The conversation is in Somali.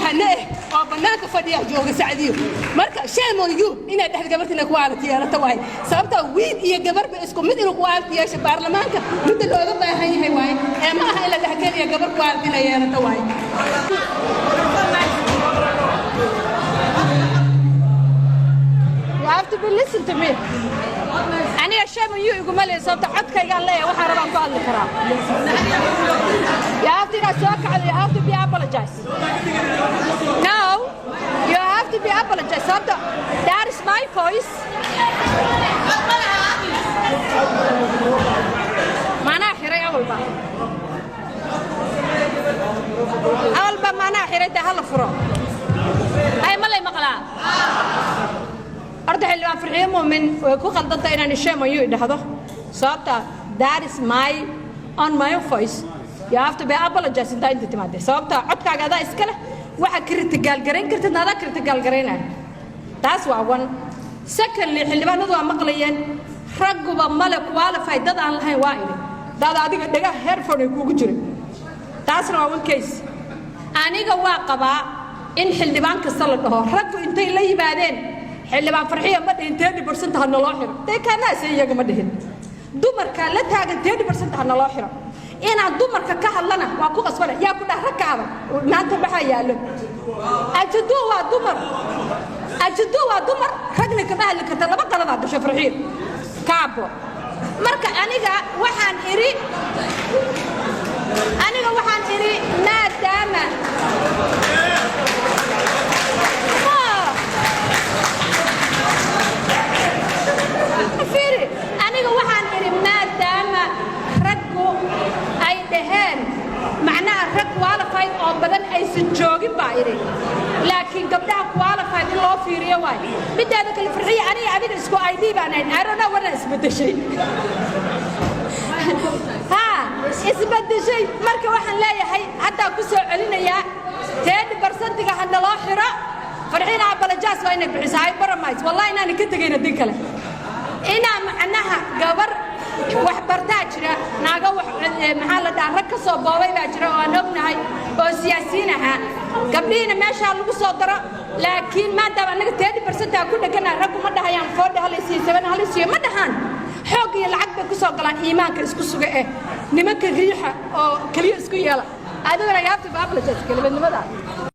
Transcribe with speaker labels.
Speaker 1: yahane oo banaanka fadhiya jooga Saacadiyo marka shame on you inaad dhaxal gabartina ku aalati yeelata waay sababta wiil iyo gabarba isku mid inuu ku aalati yeesho baarlamaanka mid looga baahan yahay waay ee ma aha ila dhaxal iyo gabar ku aalati yeelata waay You have to be listen to me. أنا shame on you يقول مالي صوت عدك قال لي وحرب عن قال لك You have to you have to be apologize. No, you have to be apologize. That is my voice. mana xiray awalba mana xiray hal furo ay malay maqlaa arday xilwaan farxiyo muumin way ku qaldantay inaan shame on you idhaahdo sababta that is my on my voice you have to be apologize inta inta timaade sababta codkaaga adaa iska leh waxa critical gareyn kartid nada critical gareynaa taas waa one secondly xilwaanadu waa maqlayeen ragguba male qualified dad aan lahayn waa idin dad adiga dhaga headphone kuugu jiray taasna waa one case aniga waa qabaa in xildhibaan kasta la dhaho raggu intay la yimaadeen xildhibaan farxiyo ma dhihin 30% ha naloo xiro tay kana iyaga ma dhihin dumarka la taagan 30% ha naloo xiro inaan dumarka ka hadlana waa ku qasbana yaa ku dhax rakaaba maanta waxa yaalo ajadu waa dumar ragna ka bahal karta laba qalad ah gasho farxiyo kaabo marka aniga waxaan iri maadaama aniga waxaan iri maadaama raggu ay dhaheen macnaha rag qualified oo badan aysan joogin baa iri laakiin gabdhaha qualified in loo fiiriyo waay midaada kale farxiyo aniga adiga isku ID baan ahayn I don't know what isbedeshay isbedeshay marka waxaan leeyahay hadda ku soo celinayaa 10% ha naloo xiro farxiina apologize waa inay bixisahay baramays wallahi inaan ka tagayna din kale ina macnaha gabar wax bartaa jira naaga wax maxaa la dhaar rag ka soo boobay baa jira oo aan ognahay oo siyaasiin aha gabdhiina meesha lagu soo daro laakiin maadaama anaga 30% ku dhagana rag ma dhahayaan 4 halisiyo 7 halisiyo ma dhahan xoog iyo lacag bay ku soo galaan iimaanka isku suga nimanka riixa oo kaliya isku yeela adiguna yaabta baabla jadka labadnimada